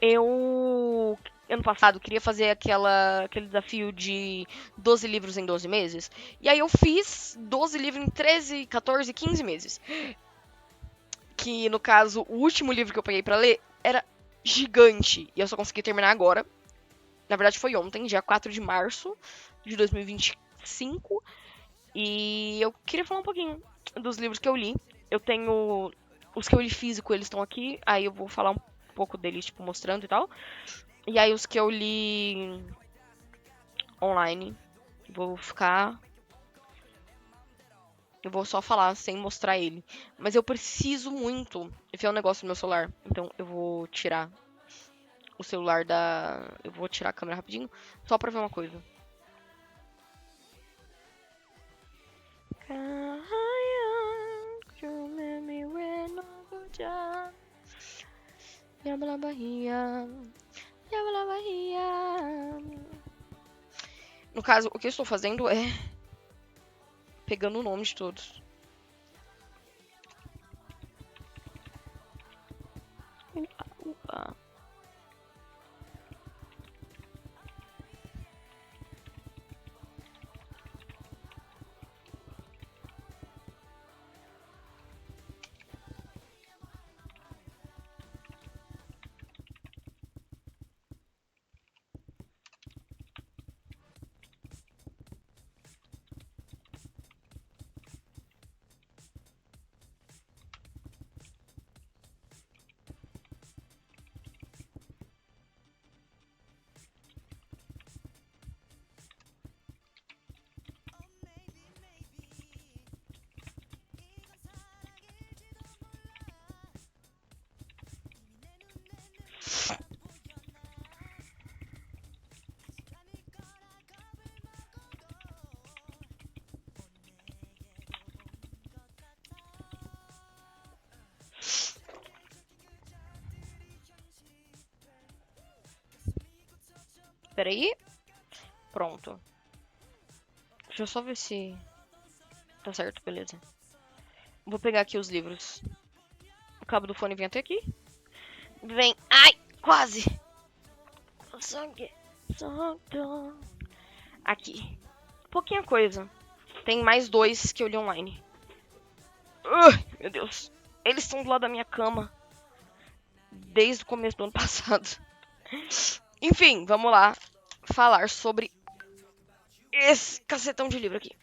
Eu, ano passado, queria fazer aquele desafio de 12 livros em 12 meses. E aí eu fiz 12 livros em 13, 14, 15 meses. Que, no caso, o último livro que eu peguei pra ler era gigante. E eu só consegui terminar agora. Na verdade, foi ontem, dia 4 de março de 2025. E eu queria falar um pouquinho dos livros que eu li. Eu tenho os que eu li físico, eles estão aqui. Aí eu vou falar um pouco deles, tipo, mostrando e tal. E aí os que eu li online, vou ficar. Eu vou só falar sem mostrar ele. Mas eu preciso muito ver um negócio no meu celular. Então eu vou tirar o celular da. Eu vou tirar a câmera rapidinho. Só pra ver uma coisa. No caso, o que eu estou fazendo é pegando o nome de todos. Opa. Peraí. Pronto. Deixa eu só ver se tá certo, beleza. Vou pegar aqui os livros. O cabo do fone vem até aqui. Vem. Ai, quase. Sangue. Aqui. Pouquinha coisa. Tem mais dois que eu li online. Meu Deus. Eles estão do lado da minha cama. Desde o começo do ano passado. Enfim, vamos lá falar sobre esse cacetão de livro aqui.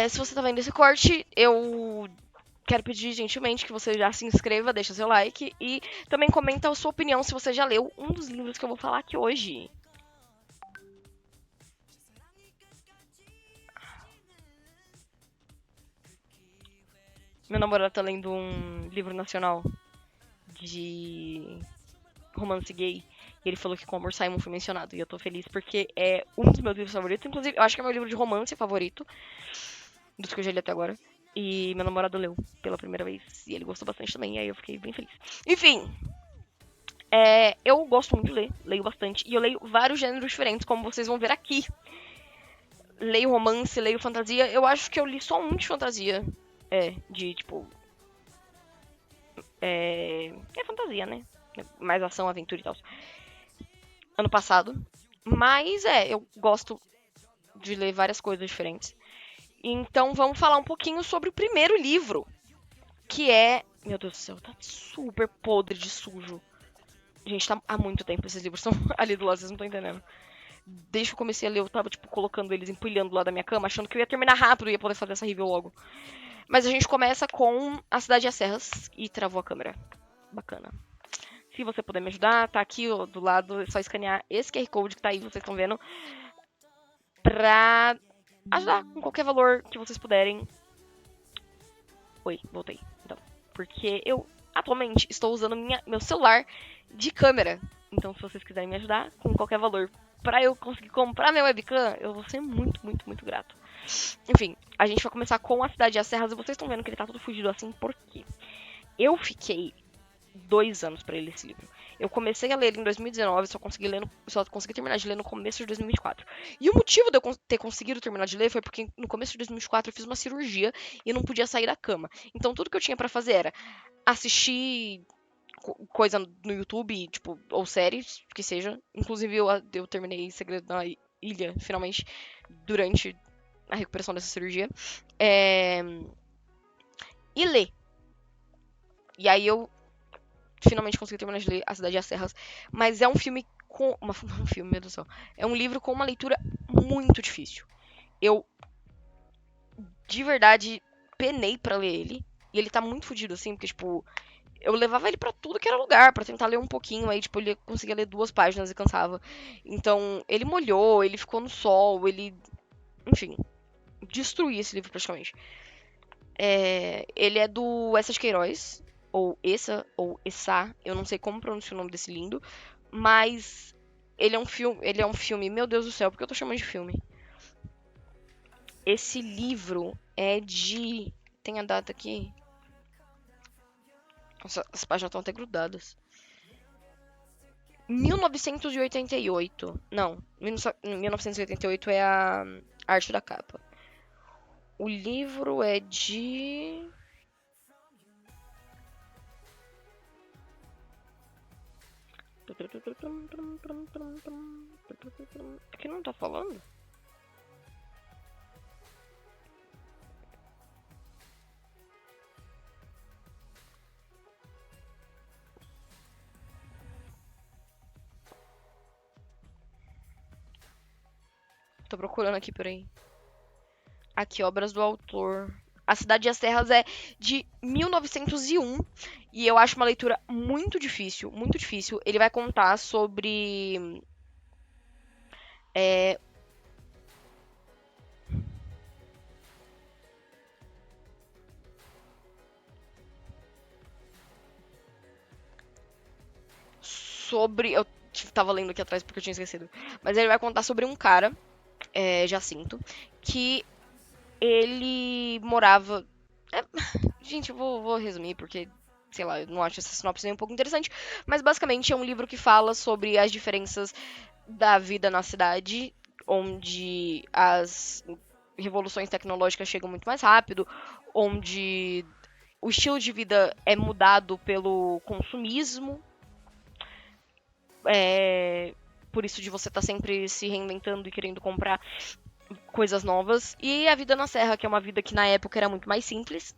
Se você tá vendo esse corte, eu quero pedir gentilmente que você já se inscreva, deixa seu like e também comenta a sua opinião se você já leu um dos livros que eu vou falar aqui hoje. Meu namorado tá lendo um livro nacional de romance gay. E ele falou que com Amor Simon foi mencionado. E eu tô feliz porque é um dos meus livros favoritos. Inclusive, eu acho que é meu livro de romance favorito. Dos que eu já li até agora. E meu namorado leu pela primeira vez. E ele gostou bastante também. E aí eu fiquei bem feliz. Enfim. Eu gosto muito de ler. Leio bastante. E eu leio vários gêneros diferentes, como vocês vão ver aqui. Leio romance, leio fantasia. Eu acho que eu li só um de fantasia. De tipo. É fantasia, né? Mais ação, aventura e tal. Ano passado. Mas eu gosto de ler várias coisas diferentes. Então vamos falar um pouquinho sobre o primeiro livro, que é. Meu Deus do céu, tá super podre de sujo. Gente, tá há muito tempo esses livros estão ali do lado, vocês não estão entendendo. Desde que eu comecei a ler, eu tava, tipo, colocando eles, empilhando do lado da minha cama, achando que eu ia terminar rápido e ia poder fazer essa review logo. Mas a gente começa com A Cidade e as Serras e travou a câmera. Bacana. Se você puder me ajudar, tá aqui ó, do lado, é só escanear esse QR Code que tá aí, vocês estão vendo, pra ajudar com qualquer valor que vocês puderem. Oi, voltei. Então, porque eu atualmente estou usando meu celular de câmera. Então, se vocês quiserem me ajudar com qualquer valor para eu conseguir comprar minha webcam, eu vou ser muito, muito, muito grato. Enfim, a gente vai começar com A Cidade e as Serras e vocês estão vendo que ele tá todo fugido assim, por quê? Eu fiquei 2 anos para ler esse livro. Eu comecei a ler ele em 2019, só consegui terminar de ler no começo de 2024. E o motivo de eu ter conseguido terminar de ler foi porque no começo de 2024 eu fiz uma cirurgia e não podia sair da cama. Então tudo que eu tinha para fazer era assistir coisa no YouTube, tipo, ou séries, que seja. Inclusive, eu terminei Segredo da Ilha, finalmente, durante a recuperação dessa cirurgia. É, e ler. E aí eu finalmente consegui terminar de ler A Cidade e as Serras. Mas é um filme com. Um filme, meu Deus do céu. É um livro com uma leitura muito difícil. Eu, de verdade, penei pra ler ele. E ele tá muito fodido, assim, porque, tipo, eu levava ele pra tudo que era lugar, pra tentar ler um pouquinho, aí, tipo, ele conseguia ler 2 páginas e cansava. Então, ele molhou, ele ficou no sol, ele. Enfim, destruí esse livro praticamente. Ele é do Essa de Queiroz, ou Essa, ou Essa, eu não sei como pronunciar o nome desse lindo, mas ele é um filme, meu Deus do céu, por que eu tô chamando de filme? Esse livro é de. Tem a data aqui? Nossa, as páginas estão até grudadas. 1988. Não, 1988 é a arte da capa. O livro é de. Aqui não tá falando? Tô procurando aqui, peraí. Aqui, obras do autor. A Cidade e as Terras é de 1901 e eu acho uma leitura muito difícil, muito difícil. Ele vai contar sobre é, eu tava lendo aqui atrás porque eu tinha esquecido, mas ele vai contar sobre um cara, Jacinto, que ele morava. é, gente, eu vou resumir porque sei lá, eu não acho essa sinopse nem um pouco interessante, mas basicamente é um livro que fala sobre as diferenças da vida na cidade, onde as revoluções tecnológicas chegam muito mais rápido, onde o estilo de vida é mudado pelo consumismo, por isso de você estar sempre se reinventando e querendo comprar coisas novas, e a vida na Serra, que é uma vida que na época era muito mais simples,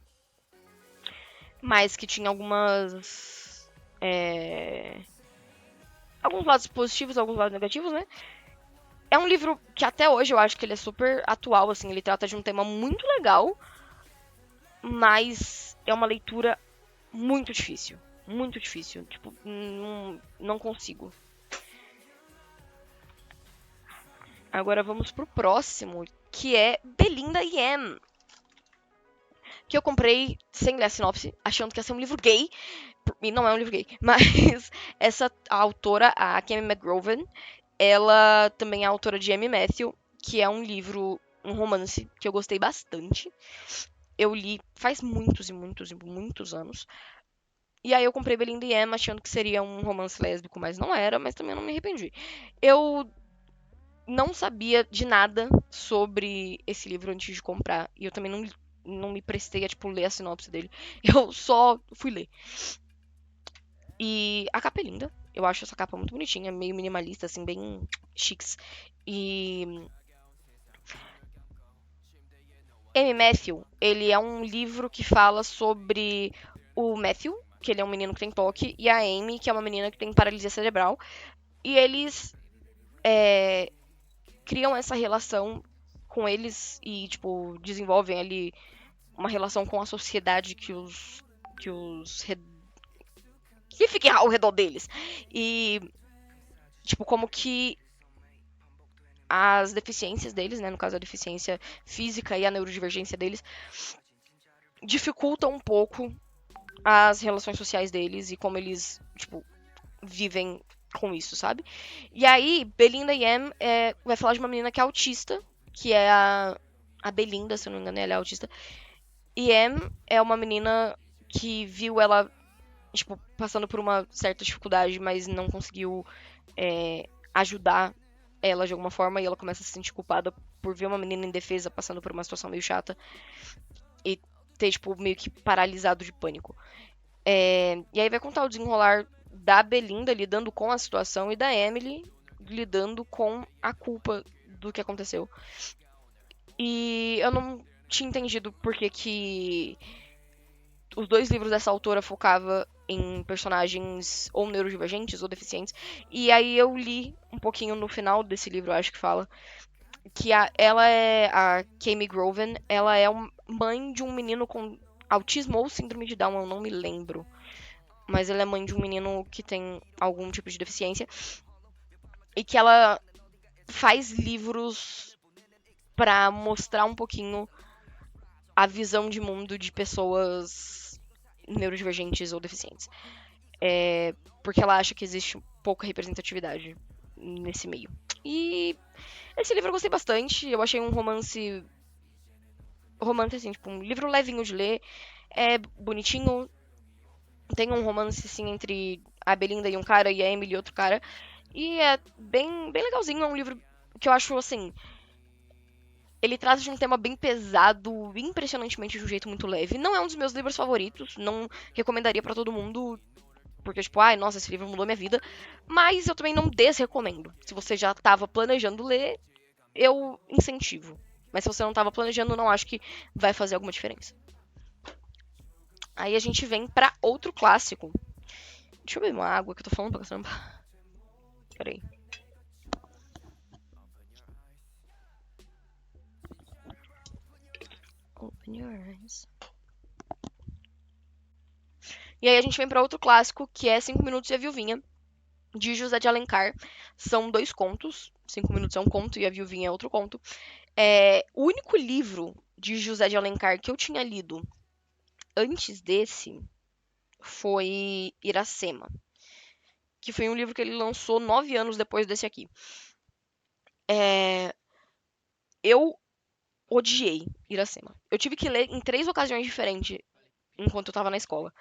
mas que tinha alguns lados positivos, alguns lados negativos, né? É um livro que até hoje eu acho que ele é super atual, assim, ele trata de um tema muito legal, mas é uma leitura muito difícil. Muito difícil. Tipo, não consigo. Agora vamos pro próximo, que é Belinda Yam. Que eu comprei sem ler a sinopse, achando que ia ser um livro gay. E não é um livro gay. Mas essa autora, a Kemi McGrovan, ela também é autora de M. Matthew, que é um livro, um romance que eu gostei bastante. Eu li faz muitos e muitos e muitos anos. E aí eu comprei Belinda e Emma achando que seria um romance lésbico, mas não era, mas também não me arrependi. Eu não sabia de nada sobre esse livro antes de comprar. E eu também não me prestei a, tipo, ler a sinopse dele. Eu só fui ler. E a capa é linda. Eu acho essa capa muito bonitinha, meio minimalista, assim, bem chiques. E M. Matthew, ele é um livro que fala sobre o Matthew, que ele é um menino que tem toque, e a Amy, que é uma menina que tem paralisia cerebral. E eles criam essa relação com eles e, tipo, desenvolvem ali uma relação com a sociedade que fica ao redor deles. E, tipo, como que as deficiências deles, né, no caso a deficiência física e a neurodivergência deles, dificultam um pouco as relações sociais deles e como eles, tipo, vivem com isso, sabe? E aí, Belinda Yam vai falar de uma menina que é autista, que é a Belinda, se eu não me engano, ela é autista. E Yam é uma menina que viu ela, tipo, passando por uma certa dificuldade, mas não conseguiu ajudar ela de alguma forma, e ela começa a se sentir culpada por ver uma menina indefesa passando por uma situação meio chata e ter, tipo, meio que paralisado de pânico. E aí vai contar o desenrolar da Belinda lidando com a situação e da Emily lidando com a culpa do que aconteceu. E eu não tinha entendido por que os dois livros dessa autora focava em personagens ou neurodivergentes ou deficientes. E aí eu li um pouquinho no final desse livro, acho que fala, que ela é a Kami Groven, ela é mãe de um menino com autismo ou síndrome de Down, eu não me lembro. Mas ela é mãe de um menino que tem algum tipo de deficiência. E que ela faz livros pra mostrar um pouquinho a visão de mundo de pessoas neurodivergentes ou deficientes. Porque ela acha que existe pouca representatividade nesse meio. E esse livro eu gostei bastante. Eu achei um romance. Romance, assim, tipo, um livro levinho de ler. É bonitinho. Tem um romance, assim, entre a Belinda e um cara e a Emily e outro cara. E é bem legalzinho. É um livro que eu acho, assim. Ele trata de um tema bem pesado, impressionantemente de um jeito muito leve. Não é um dos meus livros favoritos. Não recomendaria pra todo mundo. Porque, tipo, ai, nossa, esse livro mudou minha vida. Mas eu também não desrecomendo. Se você já tava planejando ler, eu incentivo. Mas se você não tava planejando, não acho que vai fazer alguma diferença. Aí a gente vem pra outro clássico. Deixa eu beber uma água que eu tô falando pra caramba. Peraí. Open your eyes. E aí a gente vem pra outro clássico, que é 5 Minutos e a Viuvinha, de José de Alencar. São 2 contos. 5 Minutos é um conto e a Viuvinha é outro conto. O único livro de José de Alencar que eu tinha lido antes desse foi Iracema, que foi um livro que ele lançou 9 anos depois desse aqui. Eu odiei Iracema. Eu tive que ler em 3 ocasiões diferentes enquanto eu tava na escola.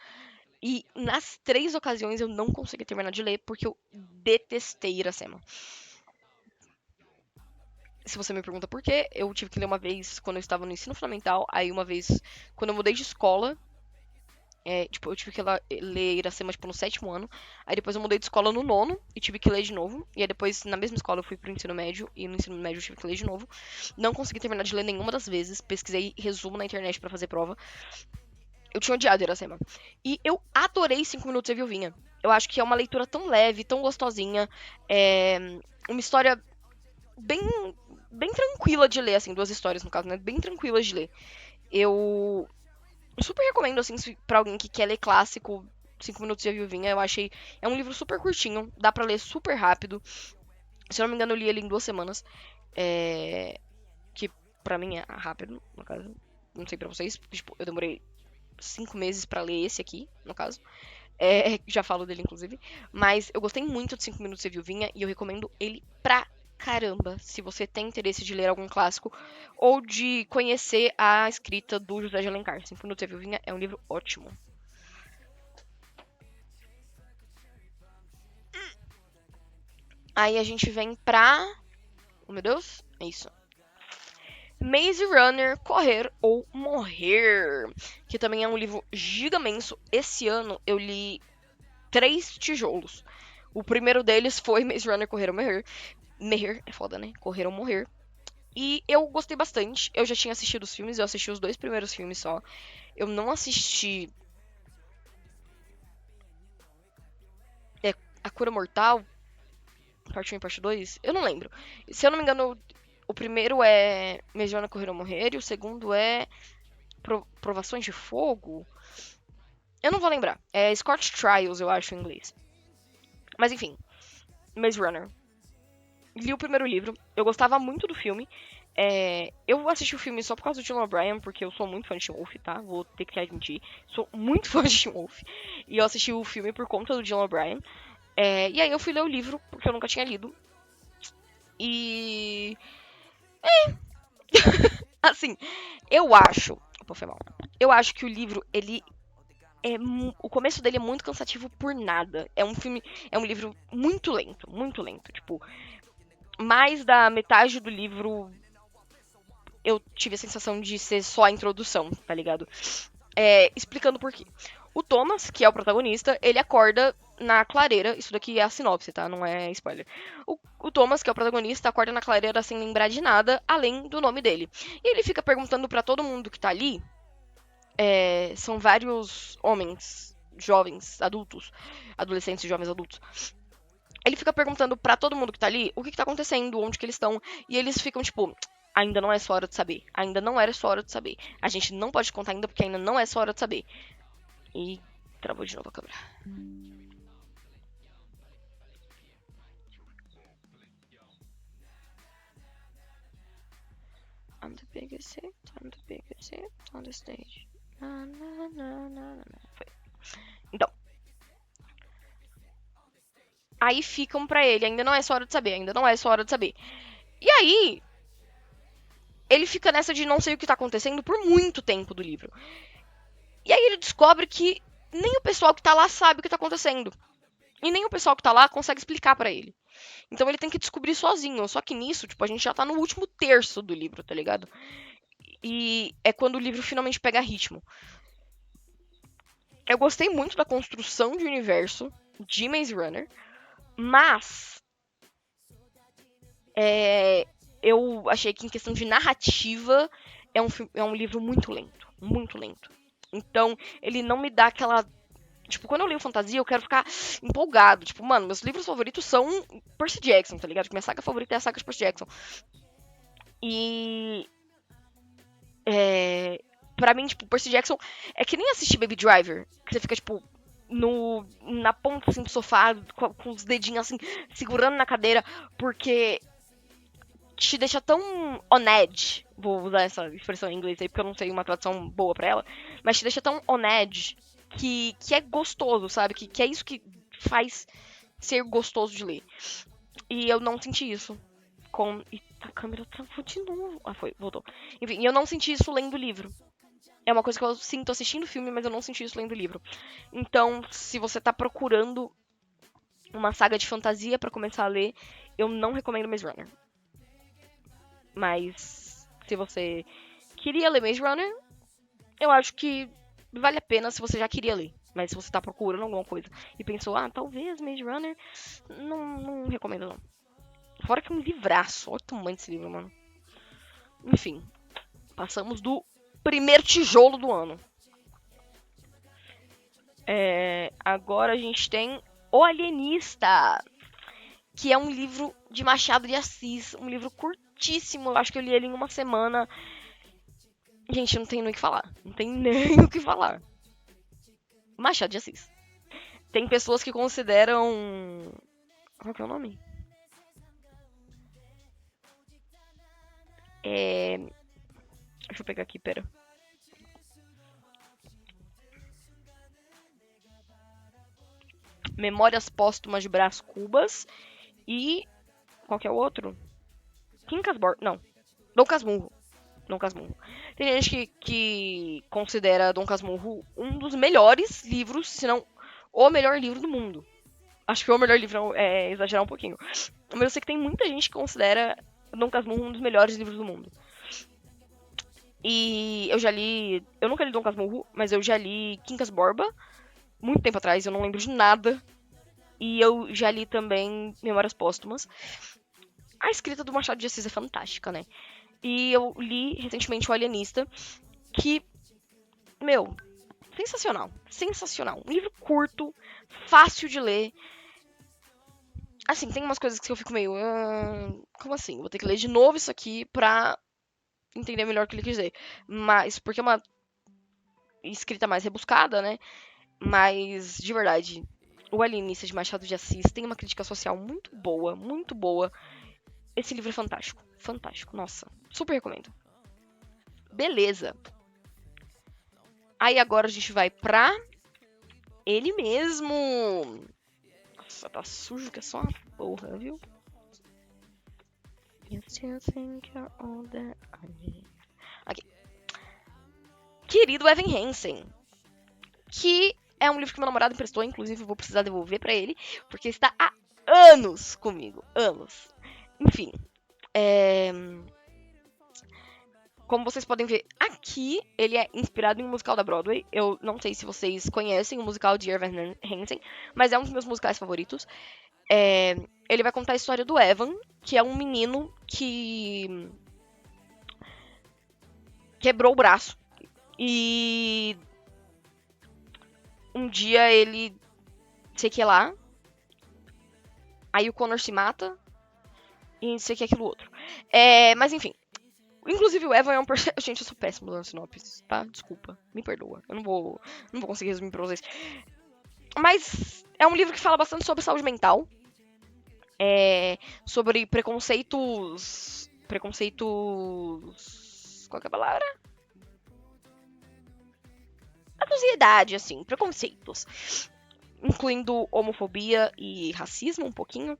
E nas 3 ocasiões eu não consegui terminar de ler porque eu detestei Iracema. Se você me pergunta por quê, eu tive que ler uma vez quando eu estava no ensino fundamental, aí uma vez quando eu mudei de escola. Tipo, eu tive que ler Iracema, tipo, no 7º ano. Aí depois eu mudei de escola no 9º e tive que ler de novo. E aí depois, na mesma escola, eu fui pro ensino médio. E no ensino médio eu tive que ler de novo. Não consegui terminar de ler nenhuma das vezes. Pesquisei resumo na internet pra fazer prova. Eu tinha odiado Iracema. E eu adorei 5 Minutos e a Viuvinha. Eu acho que é uma leitura tão leve, tão gostosinha. Uma história bem, bem tranquila de ler, assim. 2 histórias, no caso, né? Bem tranquilas de ler. Eu super recomendo, assim, pra alguém que quer ler clássico, 5 Minutos e a Viuvinha. Eu achei. É um livro super curtinho, dá pra ler super rápido. Se eu não me engano, eu li ele em 2 semanas. Que pra mim é rápido, no caso. Não sei pra vocês, porque, tipo, eu demorei 5 meses pra ler esse aqui, no caso. Já falo dele, inclusive. Mas eu gostei muito de 5 Minutos e a Viuvinha e eu recomendo ele pra caramba, se você tem interesse de ler algum clássico ou de conhecer a escrita do José de Alencar. 5 Minutos e a Viuvinha é um livro ótimo. Aí a gente vem pra... Oh, meu Deus. É isso. Maze Runner, Correr ou Morrer. Que também é um livro gigamenso. Esse ano eu li 3 tijolos. O primeiro deles foi Maze Runner, Correr ou Morrer. Morrer é foda, né? Correr ou Morrer. E eu gostei bastante. Eu já tinha assistido os filmes, eu assisti os 2 primeiros filmes só. Eu não assisti A Cura Mortal, parte 1 e parte 2. Eu não lembro. Se eu não me engano, o primeiro é Mediana Correr ou Morrer e o segundo é Provações de Fogo. Eu não vou lembrar. É Scotch Trials, eu acho, em inglês. Mas enfim, Maze Runner. Li o primeiro livro. Eu gostava muito do filme. Eu assisti o filme só por causa do Dylan O'Brien, porque eu sou muito fã de Teen Wolf, tá? Vou ter que admitir. Sou muito fã de Teen Wolf. E eu assisti o filme por conta do Dylan O'Brien. E aí eu fui ler o livro, porque eu nunca tinha lido. E... Assim, eu acho... Opa, foi mal. Eu acho que o livro, ele... o começo dele é muito cansativo por nada. É um livro muito lento, muito lento. Tipo, mais da metade do livro eu tive a sensação de ser só a introdução, tá ligado? Explicando por quê. O Thomas, que é o protagonista, ele acorda na clareira. Isso daqui é a sinopse, tá? Não é spoiler. O Thomas, que é o protagonista, acorda na clareira sem lembrar de nada, além do nome dele. E ele fica perguntando pra todo mundo que tá ali. São vários homens, jovens, adultos, adolescentes e jovens adultos. Ele fica perguntando pra todo mundo que tá ali o que tá acontecendo, onde que eles estão. E eles ficam tipo, ainda não é sua hora de saber. Ainda não era sua hora de saber. A gente não pode contar ainda porque ainda não é sua hora de saber. E travou de novo a câmera. I'm the biggest hit, I'm the biggest hit on the stage. Na, na, na, na, na. Foi. Então. Aí ficam pra ele, ainda não é sua hora de saber, ainda não é sua hora de saber. E aí, ele fica nessa de não sei o que tá acontecendo por muito tempo do livro. E aí ele descobre que nem o pessoal que tá lá sabe o que tá acontecendo. E nem o pessoal que tá lá consegue explicar pra ele. Então ele tem que descobrir sozinho. Só que nisso, tipo, a gente já tá no último terço do livro, tá ligado? E é quando o livro finalmente pega ritmo. Eu gostei muito da construção de universo de Maze Runner, mas eu achei que em questão de narrativa é um livro muito lento, muito lento. Então ele não me dá aquela. Tipo, quando eu leio fantasia, eu quero ficar empolgado. Tipo, mano, meus livros favoritos são Percy Jackson, tá ligado? Minha saga favorita é a saga de Percy Jackson. E. Pra mim, tipo, Percy Jackson é que nem assistir Baby Driver, que você fica, tipo, na ponta, assim, do sofá, com os dedinhos, assim, segurando na cadeira, porque te deixa tão on edge, vou usar essa expressão em inglês aí, porque eu não sei uma tradução boa pra ela, mas te deixa tão on edge que é gostoso, sabe? Que é isso que faz ser gostoso de ler. E eu não senti isso com... E a câmera travou de novo. Ah, foi, voltou. Enfim, eu não senti isso lendo o livro. É uma coisa que eu sinto assistindo o filme, mas eu não senti isso lendo o livro. Então, se você tá procurando uma saga de fantasia pra começar a ler, eu não recomendo Maze Runner. Mas se você queria ler Maze Runner, eu acho que vale a pena se você já queria ler. Mas se você tá procurando alguma coisa e pensou, talvez Maze Runner, não recomendo não. Fora que é um livraço, olha o tamanho desse livro, mano. Enfim, passamos do primeiro tijolo do ano. Agora a gente tem O Alienista, que é um livro de Machado de Assis, um livro curtíssimo, eu acho que eu li ele em uma semana. Gente, não tem nem o que falar, não tem nem o que falar. Machado de Assis. Tem pessoas que consideram... Qual que é o nome? Deixa eu pegar aqui, pera. Memórias Póstumas de Brás Cubas e... Qual que é o outro? Quincas Borba... Não. Dom Casmurro. Dom Casmurro. Tem gente que considera Dom Casmurro um dos melhores livros, se não o melhor livro do mundo. Acho que o melhor livro é exagerar um pouquinho. Mas eu sei que tem muita gente que considera Dom Casmurro um dos melhores livros do mundo. E eu já li... Eu nunca li Dom Casmurro, mas eu já li Quincas Borba. Muito tempo atrás, eu não lembro de nada. E eu já li também Memórias Póstumas. A escrita do Machado de Assis é fantástica, né? E eu li recentemente O Alienista, que, meu, sensacional. Sensacional. Um livro curto, fácil de ler. Assim, tem umas coisas que eu fico meio... como assim? Vou ter que ler de novo isso aqui pra entender melhor o que ele quis dizer. Mas, porque é uma escrita mais rebuscada, né? Mas, de verdade, O Alienista de Machado de Assis tem uma crítica social muito boa, muito boa. Esse livro é fantástico. Fantástico. Nossa, super recomendo. Beleza. Aí agora a gente vai pra ele mesmo. Nossa, tá sujo que é só uma porra, viu? You still think you're all that I need. Aqui. Querido Evan Hansen. Que é um livro que meu namorado emprestou, inclusive eu vou precisar devolver pra ele, porque está há anos comigo. Anos. Enfim. como vocês podem ver aqui, ele é inspirado em um musical da Broadway. Eu não sei se vocês conhecem o musical de Evan Hansen, mas é um dos meus musicais favoritos. Ele vai contar a história do Evan, que é um menino que quebrou o braço. E um dia ele, sei que lá, aí o Connor se mata e não sei o que aquilo outro. Mas enfim, inclusive o Evan é um personagem... Gente, eu sou péssimo dando sinopse, tá? Desculpa, me perdoa. Eu não vou conseguir resumir pra vocês. Mas é um livro que fala bastante sobre saúde mental. Sobre preconceitos... Qual que é a palavra? A sociedade, assim, preconceitos. Incluindo homofobia e racismo, um pouquinho.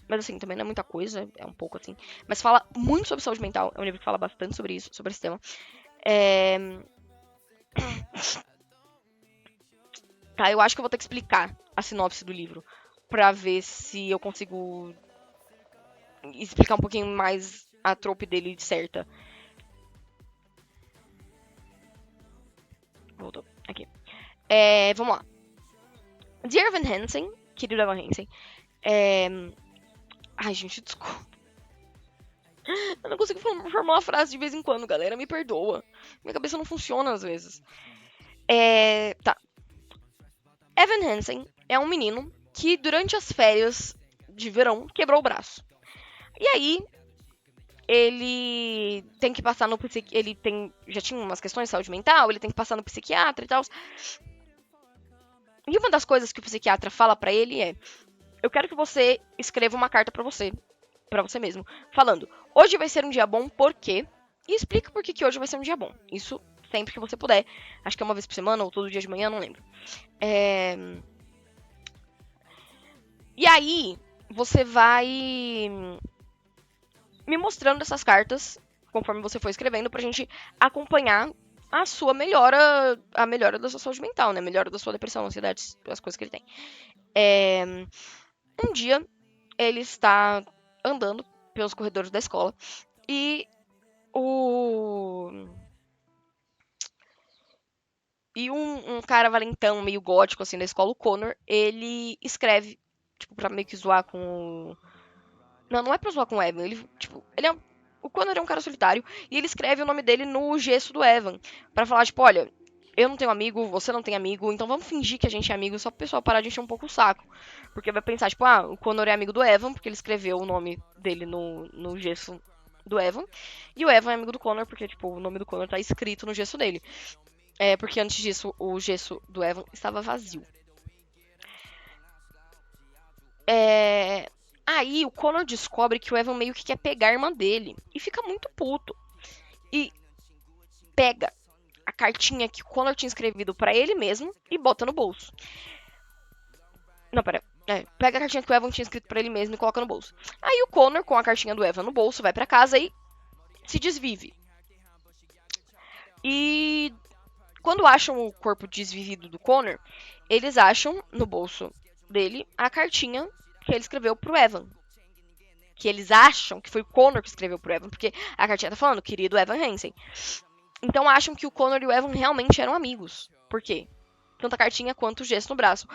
Mas assim, também não é muita coisa, é um pouco assim. Mas fala muito sobre saúde mental. É um livro que fala bastante sobre isso, sobre esse tema. Tá, eu acho que eu vou ter que explicar a sinopse do livro. Pra ver se eu consigo explicar um pouquinho mais a trope dele certa. Voltou. Aqui. Vamos lá. Dear Evan Hansen, querido Evan Hansen. Ai, gente, desculpa. Eu não consigo formar uma frase de vez em quando, galera. Me perdoa. Minha cabeça não funciona às vezes. Tá. Evan Hansen é um menino que, durante as férias de verão, quebrou o braço. E aí, ele tem que passar no psiquiatra. Ele já tinha umas questões de saúde mental, ele tem que passar no psiquiatra e tal. E uma das coisas que o psiquiatra fala pra ele é: eu quero que você escreva uma carta pra você mesmo, falando: hoje vai ser um dia bom, por quê? E explica por que hoje vai ser um dia bom. Isso sempre que você puder. Acho que é uma vez por semana ou todo dia de manhã, não lembro. E aí, você vai me mostrando essas cartas, conforme você for escrevendo, pra gente acompanhar a sua melhora, a melhora da sua saúde mental, né? A melhora da sua depressão, ansiedade, as coisas que ele tem. Um dia, ele está andando pelos corredores da escola e um cara valentão, meio gótico, assim, da escola, o Connor, ele escreve, tipo, pra meio que zoar com o... Não é pra zoar com o Evan, o Connor é um cara solitário, e ele escreve o nome dele no gesso do Evan, pra falar, tipo, olha, eu não tenho amigo, você não tem amigo, então vamos fingir que a gente é amigo, só pro pessoal parar de encher um pouco o saco. Porque vai pensar, tipo, o Connor é amigo do Evan, porque ele escreveu o nome dele no gesso do Evan, e o Evan é amigo do Connor, porque, tipo, o nome do Connor tá escrito no gesso dele. Porque antes disso, o gesso do Evan estava vazio. Aí o Connor descobre que o Evan meio que quer pegar a irmã dele. E fica muito puto. E pega a cartinha que o Connor tinha escrevido pra ele mesmo e bota no bolso. Não, pera. Pega a cartinha que o Evan tinha escrito pra ele mesmo e coloca no bolso. Aí o Connor, com a cartinha do Evan no bolso, vai pra casa e se desvive. E quando acham o corpo desvivido do Connor, eles acham no bolso dele a cartinha que ele escreveu pro Evan. Que eles acham que foi o Connor que escreveu pro Evan, porque a cartinha tá falando, querido Evan Hansen. Então acham que o Connor e o Evan realmente eram amigos. Por quê? Tanto a cartinha quanto o gesto no braço.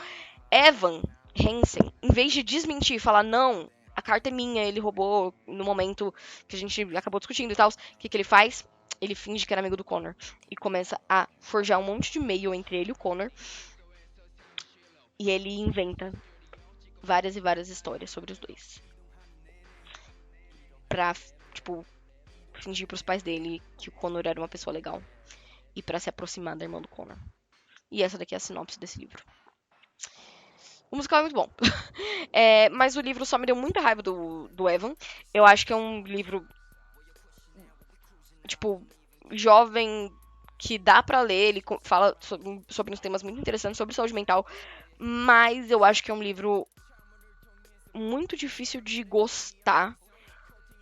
Evan Hansen, em vez de desmentir e falar, não, a carta é minha, ele roubou no momento que a gente acabou discutindo e tal, o que ele faz? Ele finge que era amigo do Connor e começa a forjar um monte de e-mail entre ele e o Connor. E ele inventa várias e várias histórias sobre os dois. Pra, tipo, fingir pros pais dele que o Connor era uma pessoa legal. E pra se aproximar da irmã do Connor. E essa daqui é a sinopse desse livro. O musical é muito bom. Mas o livro só me deu muita raiva do Evan. Eu acho que é um livro, tipo, jovem, que dá pra ler. Ele fala sobre uns temas muito interessantes sobre saúde mental. Mas eu acho que é um livro muito difícil de gostar.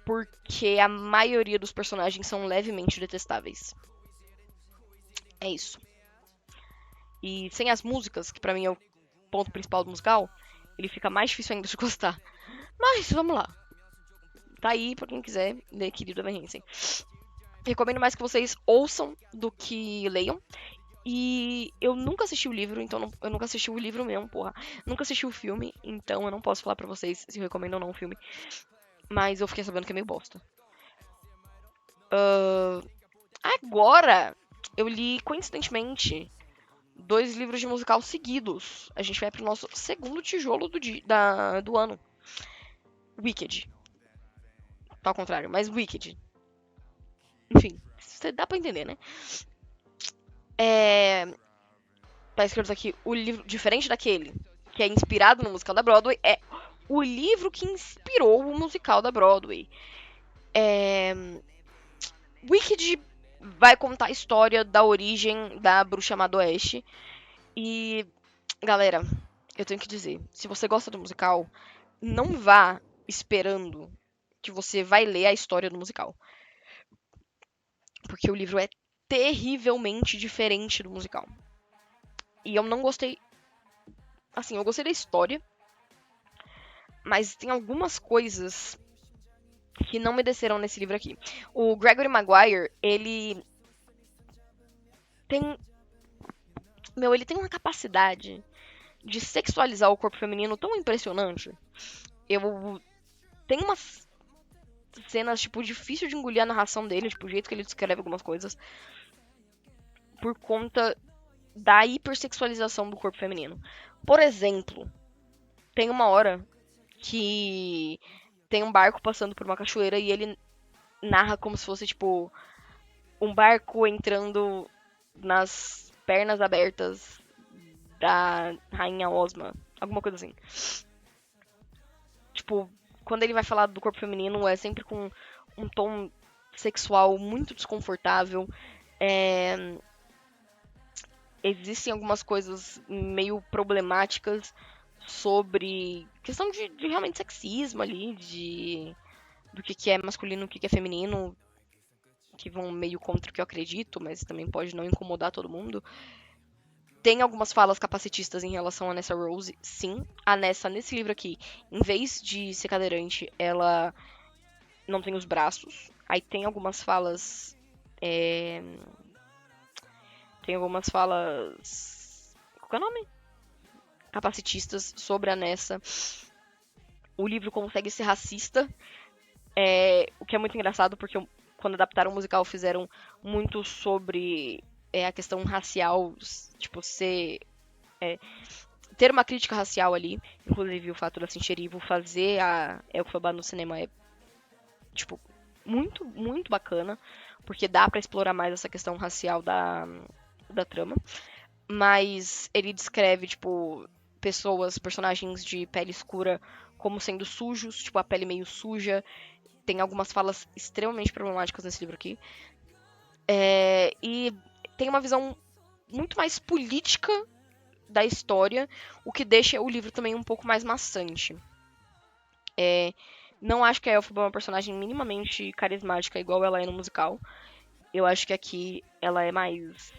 Porque a maioria dos personagens são levemente detestáveis. É isso. E sem as músicas, que pra mim é o ponto principal do musical, ele fica mais difícil ainda de gostar. Mas, vamos lá. Tá aí pra quem quiser ler Querido Evan Hansen. Recomendo mais que vocês ouçam do que leiam. E eu nunca assisti o livro, então eu nunca assisti o livro mesmo, porra. Nunca assisti o filme, então eu não posso falar pra vocês se eu recomendo ou não o filme. Mas eu fiquei sabendo que é meio bosta. Agora, eu li, coincidentemente, 2 livros de musical seguidos. A gente vai pro nosso segundo tijolo do ano. Wicked. Tá ao contrário, mas Wicked. Enfim, dá pra entender, né? Tá escrito aqui, o livro, diferente daquele que é inspirado no musical da Broadway, é o livro que inspirou o musical da Broadway. Wicked vai contar a história da origem da bruxa má do Oeste. E, galera, eu tenho que dizer, se você gosta do musical, não vá esperando que você vai ler a história do musical. Porque o livro é terrivelmente diferente do musical. E eu não gostei. Assim, eu gostei da história, mas tem algumas coisas que não me desceram nesse livro aqui. O Gregory Maguire, ele tem. Ele tem uma capacidade de sexualizar o corpo feminino tão impressionante. Eu tenho umas cenas, tipo, difícil de engolir a narração dele, tipo, o jeito que ele descreve algumas coisas, por conta da hipersexualização do corpo feminino. Por exemplo, tem uma hora que tem um barco passando por uma cachoeira e ele narra como se fosse, tipo, um barco entrando nas pernas abertas da Rainha Osma. Alguma coisa assim. Tipo, quando ele vai falar do corpo feminino, é sempre com um tom sexual muito desconfortável. Existem algumas coisas meio problemáticas sobre questão de realmente sexismo ali, do que é masculino e o que é feminino, que vão meio contra o que eu acredito, mas também pode não incomodar todo mundo. Tem algumas falas capacitistas em relação a Nessa Rose, sim. A Nessa, nesse livro aqui, em vez de ser cadeirante, ela não tem os braços. Aí tem algumas falas. Tem algumas falas. Qual é o nome? Capacitistas sobre a Nessa. O livro consegue ser racista, o que é muito engraçado, porque quando adaptaram o musical fizeram muito sobre a questão racial, tipo, ter uma crítica racial ali. Inclusive o fato da Sincherivo fazer a Elphaba no cinema é, tipo, muito, muito bacana, porque dá pra explorar mais essa questão racial da trama. Mas ele descreve, tipo, personagens de pele escura como sendo sujos, tipo, a pele meio suja. Tem algumas falas extremamente problemáticas nesse livro aqui. E tem uma visão muito mais política da história, o que deixa o livro também um pouco mais maçante. Não acho que a Elphaba é uma personagem minimamente carismática igual ela é no musical. Eu acho que aqui ela é mais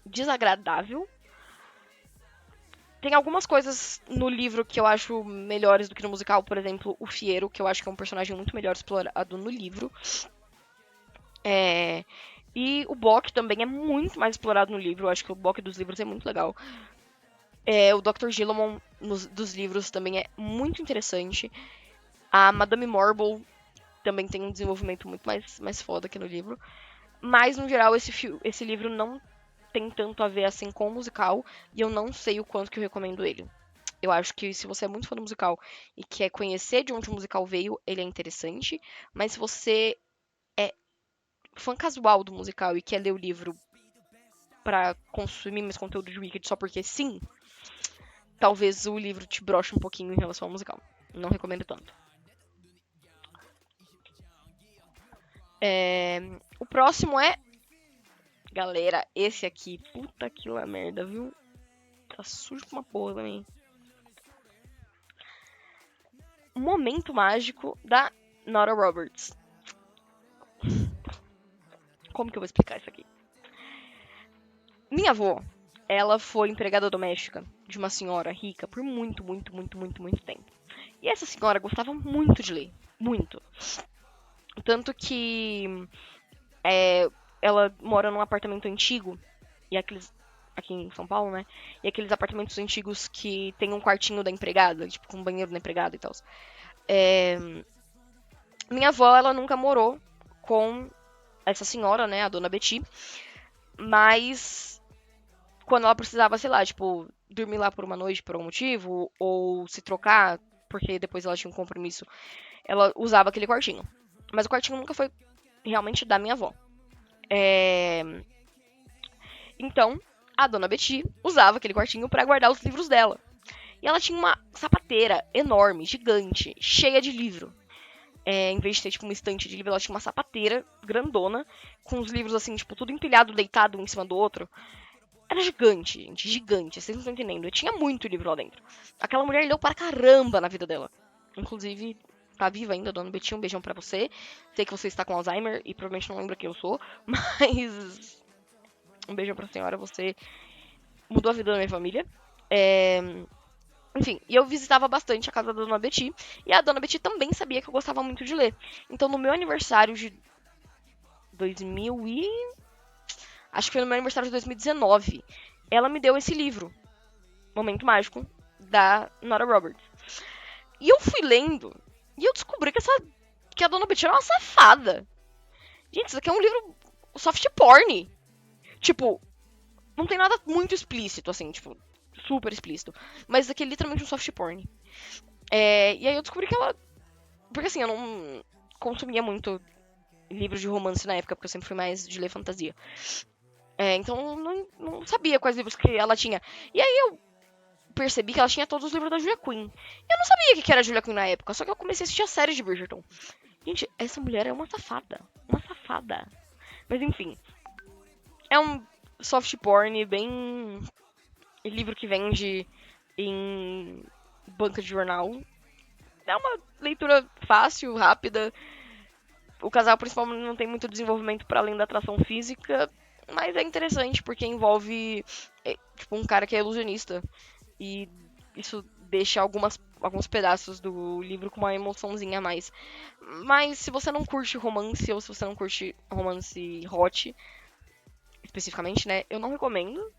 desagradável. Tem algumas coisas no livro que eu acho melhores do que no musical, por exemplo, o Fiero, que eu acho que é um personagem muito melhor explorado no livro. E o Bock também é muito mais explorado no livro, eu acho que o Bock dos livros é muito legal. O Dr. Gillamon dos livros também é muito interessante. A Madame Morble também tem um desenvolvimento muito mais foda aqui no livro. Mas, no geral, esse livro não tem tanto a ver assim com o musical, e eu não sei o quanto que eu recomendo ele. Eu acho que se você é muito fã do musical e quer conhecer de onde o musical veio, ele é interessante. Mas se você é fã casual do musical e quer ler o livro pra consumir mais conteúdo de Wicked só porque sim, talvez o livro te broche um pouquinho em relação ao musical. Não recomendo tanto. O próximo é... Galera, esse aqui, puta que lá merda, viu? Tá sujo com uma porra também. Momento Mágico da Nora Roberts. Como que eu vou explicar isso aqui? Minha avó, ela foi empregada doméstica de uma senhora rica por muito, muito, muito, muito, muito tempo. E essa senhora gostava muito de ler. Muito. Tanto que ela mora num apartamento antigo. E aqueles. Aqui em São Paulo, né? E aqueles apartamentos antigos que tem um quartinho da empregada, tipo, com um banheiro da empregada e tal. Minha avó, ela nunca morou com essa senhora, né? A dona Betty. Mas quando ela precisava, sei lá, tipo, dormir lá por uma noite por algum motivo, ou se trocar, porque depois ela tinha um compromisso, ela usava aquele quartinho. Mas o quartinho nunca foi realmente da minha avó. Então, a dona Betty usava aquele quartinho pra guardar os livros dela. E ela tinha uma sapateira enorme, gigante, cheia de livro. Em vez de ter, tipo, uma estante de livro, ela tinha uma sapateira grandona, com os livros, assim, tipo, tudo empilhado, deitado um em cima do outro. Era gigante, gente, gigante, vocês não estão entendendo. Eu tinha muito livro lá dentro. Aquela mulher leu para caramba na vida dela. Inclusive, tá viva ainda, dona Betty, um beijão pra você. Sei que você está com Alzheimer e provavelmente não lembra quem eu sou, mas um beijão pra senhora, você mudou a vida da minha família. Enfim, e eu visitava bastante a casa da dona Betty, e a dona Betty também sabia que eu gostava muito de ler. Então, no meu aniversário de 2000 e... acho que foi no meu aniversário de 2019, ela me deu esse livro, Momento Mágico, da Nora Roberts. E eu fui lendo, e eu descobri que a dona Betty era uma safada. Gente, isso aqui é um livro soft porn. Tipo, não tem nada muito explícito, assim, tipo, super explícito. Mas isso aqui é literalmente um soft porn. E aí eu descobri que ela... Porque assim, eu não consumia muito livros de romance na época, porque eu sempre fui mais de ler fantasia. Então não sabia quais livros que ela tinha. E aí eu percebi que ela tinha todos os livros da Julia Quinn. Eu não sabia o que era a Julia Quinn na época, só que eu comecei a assistir a série de Bridgerton. Gente, essa mulher é uma safada. Uma safada. Mas enfim. É um soft porn bem... livro que vende em banca de jornal. É uma leitura fácil, rápida. O casal principal não tem muito desenvolvimento para além da atração física, mas é interessante porque envolve tipo um cara que é ilusionista e isso deixa alguns pedaços do livro com uma emoçãozinha a mais. Mas se você não curte romance ou se você não curte romance hot, especificamente, né, eu não recomendo.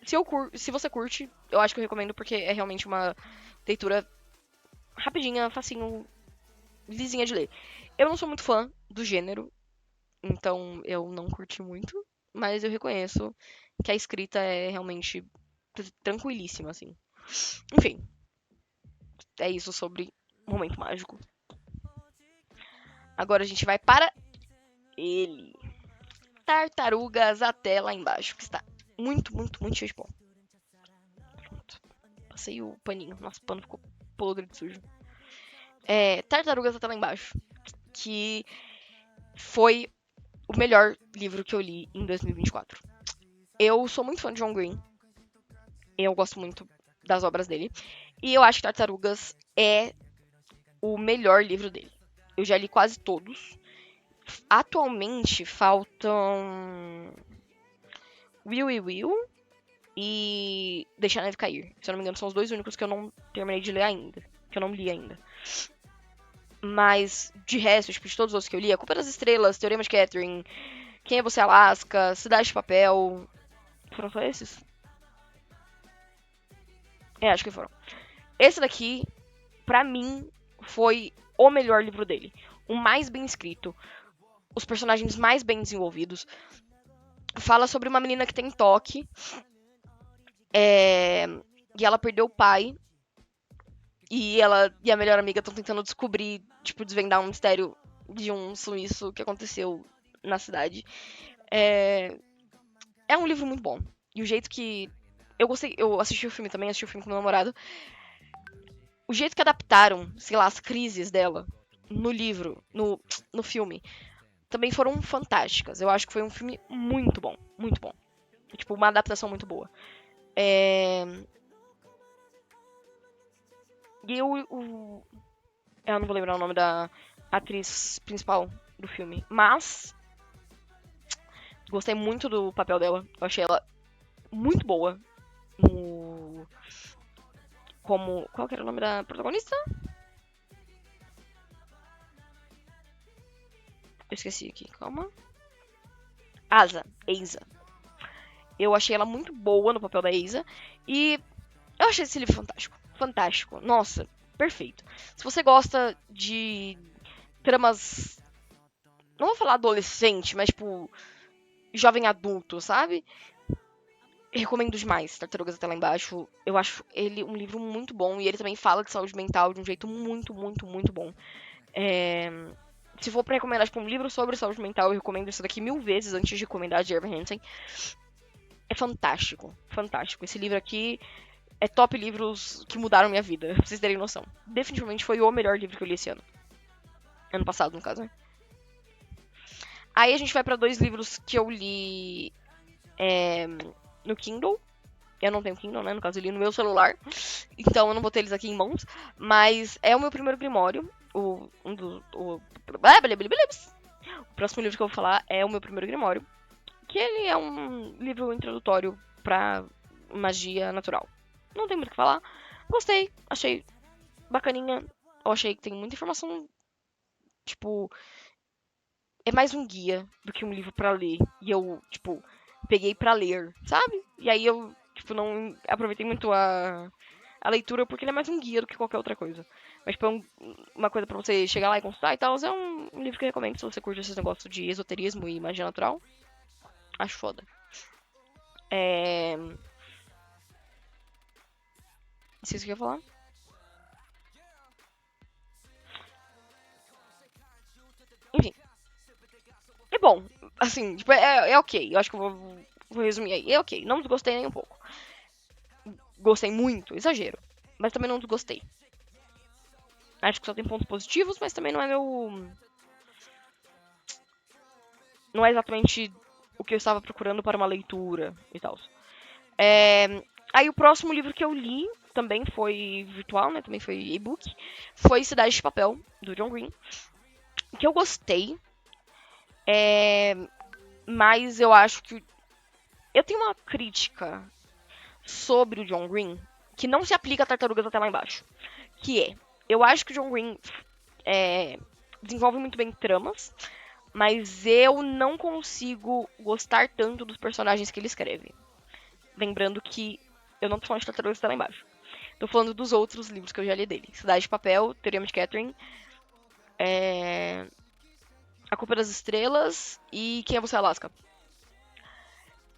Se você curte, eu acho que eu recomendo porque é realmente uma leitura rapidinha, facinho, lisinha de ler. Eu não sou muito fã do gênero, então eu não curti muito, mas eu reconheço que a escrita é realmente tranquilíssima, assim. Enfim, é isso sobre Momento Mágico. Agora a gente vai para ele. Tartarugas até lá embaixo, que está muito, muito, muito cheio de pó. Pronto. Passei o paninho. Nossa, o pano ficou podre de sujo. Tartarugas até lá embaixo, que foi o melhor livro que eu li em 2024. Eu sou muito fã de John Green. Eu gosto muito das obras dele. E eu acho que Tartarugas é o melhor livro dele. Eu já li quase todos. Atualmente faltam Will e Deixar a Neve Cair. Se eu não me engano, são os dois únicos que eu não terminei de ler ainda. Que eu não li ainda. Mas, de resto, tipo, de todos os outros que eu li, A Culpa das Estrelas, Teorema de Catherine, Quem é Você, Alaska, Cidade de Papel... Foram só esses? Acho que foram. Esse daqui, pra mim, foi o melhor livro dele. O mais bem escrito. Os personagens mais bem desenvolvidos. Fala sobre uma menina que tem toque. E ela perdeu o pai. E ela e a melhor amiga estão tentando descobrir, tipo, desvendar um mistério de um sumiço que aconteceu na cidade. É um livro muito bom. E o jeito que... eu assisti o filme também, assisti o filme com meu namorado. O jeito que adaptaram, sei lá, as crises dela no livro, no filme, também foram fantásticas. Eu acho que foi um filme muito bom, muito bom. Tipo, uma adaptação muito boa. E eu não vou lembrar o nome da atriz principal do filme, mas gostei muito do papel dela. Eu achei ela muito boa como... Qual que era o nome da protagonista? Eu esqueci aqui, calma. Asa. Eu achei ela muito boa no papel da Asa. E eu achei esse livro fantástico. Fantástico. Nossa, perfeito. Se você gosta de tramas... Não vou falar adolescente, mas tipo... Jovem adulto, sabe? Recomendo demais Tartarugas até lá embaixo. Eu acho ele um livro muito bom. E ele também fala de saúde mental de um jeito muito, muito, muito bom. Se for pra recomendar tipo, um livro sobre saúde mental, eu recomendo isso daqui 1000 vezes antes de recomendar de Evan Hansen. É fantástico, fantástico. Esse livro aqui é top livros que mudaram minha vida, pra vocês terem noção. Definitivamente foi o melhor livro que eu li esse ano. Ano passado, no caso, né? Aí a gente vai pra 2 livros que eu li no Kindle. Eu não tenho Kindle, né? No caso, eu li no meu celular. Então eu não vou ter eles aqui em mãos. Mas é o meu primeiro Grimório. O próximo livro que eu vou falar é o meu primeiro Grimório. Que ele é um livro introdutório pra magia natural. Não tem muito o que falar. Gostei, achei bacaninha. Eu achei que tem muita informação. Tipo, é mais um guia do que um livro pra ler. E eu, tipo, peguei pra ler, sabe? E aí eu, tipo, não aproveitei muito a leitura porque ele é mais um guia do que qualquer outra coisa. Mas, tipo, uma coisa pra você chegar lá e consultar e tal, é um livro que eu recomendo se você curte esses negócios de esoterismo e magia natural. Acho foda. Não sei se eu ia falar. Enfim. É bom. Assim, tipo, é ok. Eu acho que eu vou resumir aí. É ok. Não desgostei nem um pouco. Gostei muito, exagero. Mas também não desgostei. Acho que só tem pontos positivos, mas também não é meu. Não é exatamente o que eu estava procurando para uma leitura e tal. Aí o próximo livro que eu li também foi virtual, né? Também foi e-book. Foi Cidade de Papel, do John Green. Que eu gostei. Mas eu acho que. Eu tenho uma crítica sobre o John Green que não se aplica a Tartarugas até lá embaixo. Que é. Eu acho que o John Green desenvolve muito bem tramas, mas eu não consigo gostar tanto dos personagens que ele escreve. Lembrando que eu não tô falando de Tartarugas até lá embaixo. Tô falando dos outros livros que eu já li dele. Cidade de Papel, Teorema de Catherine, A Culpa das Estrelas e Quem é Você, Alaska.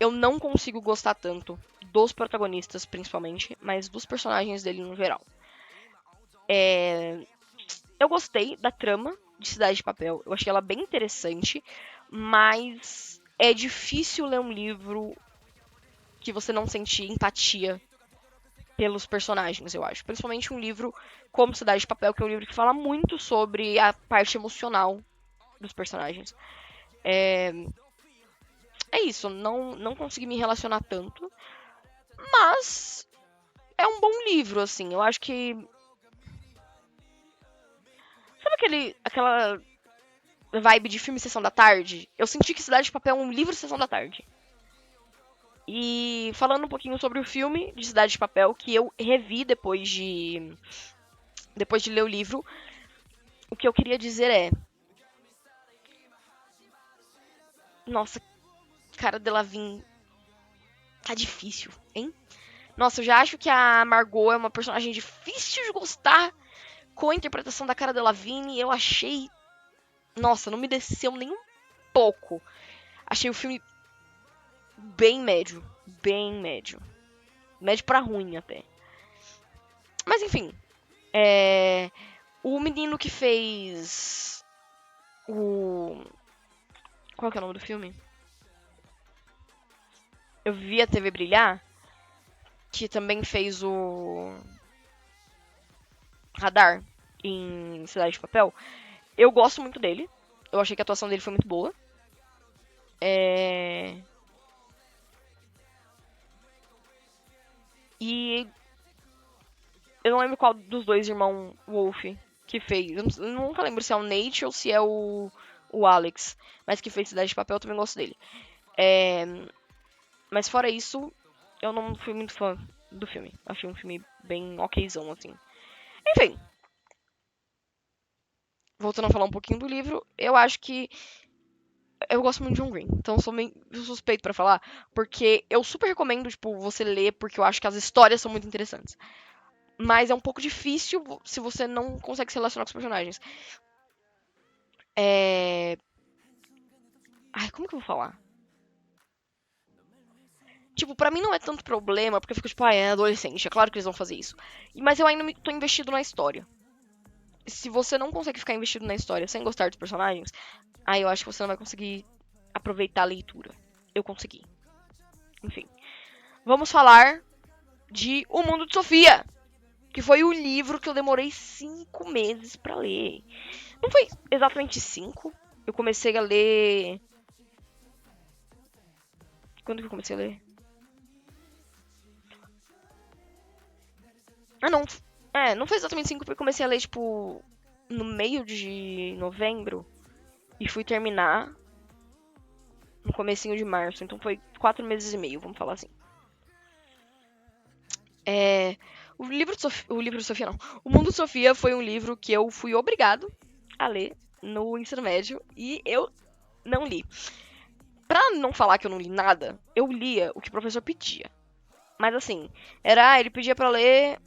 Eu não consigo gostar tanto dos protagonistas, principalmente, mas dos personagens dele no geral. Eu gostei da trama de Cidade de Papel. Eu achei ela bem interessante, mas é difícil ler um livro que você não sente empatia pelos personagens, eu acho. Principalmente um livro como Cidade de Papel, que é um livro que fala muito sobre a parte emocional dos personagens. É isso, não consegui me relacionar tanto, mas é um bom livro, assim. Eu acho que. Sabe aquela vibe de filme Sessão da Tarde? Eu senti que Cidade de Papel é um livro Sessão da Tarde. E falando um pouquinho sobre o filme de Cidade de Papel, que eu revi depois de ler o livro, o que eu queria dizer é. Nossa, cara, Delevingne tá difícil, hein? Nossa, eu já acho que a Margot é uma personagem difícil de gostar com a interpretação da Cara Delevingne. Eu achei. Nossa, não me desceu nem um pouco. Achei o filme bem médio. Bem médio. Médio pra ruim até. Mas enfim. O menino que fez. O. Qual que é o nome do filme? Eu vi a TV Brilhar. Que também fez o. Radar em Cidade de Papel. Eu gosto muito dele. Eu achei que a atuação dele foi muito boa. E eu não lembro qual dos dois irmãos Wolf que fez. Eu nunca lembro se é o Nate ou se é o Alex. Mas que fez Cidade de Papel, eu também gosto dele. Mas fora isso, eu não fui muito fã do filme. Achei um filme bem okzão, assim. Enfim. Voltando a falar um pouquinho do livro, eu acho que eu gosto muito de John Green, então eu sou meio suspeito pra falar, porque eu super recomendo, tipo, você ler, porque eu acho que as histórias são muito interessantes. Mas é um pouco difícil se você não consegue se relacionar com os personagens. É... Ai, como que eu vou falar? Tipo, pra mim não é tanto problema, porque eu fico tipo, ah, é adolescente, é claro que eles vão fazer isso. Mas eu ainda tô investido na história. Se você não consegue ficar investido na história sem gostar dos personagens, aí eu acho que você não vai conseguir aproveitar a leitura. Eu consegui. Enfim. Vamos falar de O Mundo de Sofia, que foi o livro que eu demorei 5 meses pra ler. Não foi exatamente 5. Eu comecei a ler. Quando que eu comecei a ler? Ah, não. Não foi exatamente 5, porque eu comecei a ler, tipo, no meio de novembro. E fui terminar no comecinho de março. Então foi 4 meses e meio, vamos falar assim. O livro de Sofia, não. O Mundo de Sofia foi um livro que eu fui obrigado a ler no ensino médio. E eu não li. Pra não falar que eu não li nada, eu lia o que o professor pedia. Mas assim, ele pedia pra ler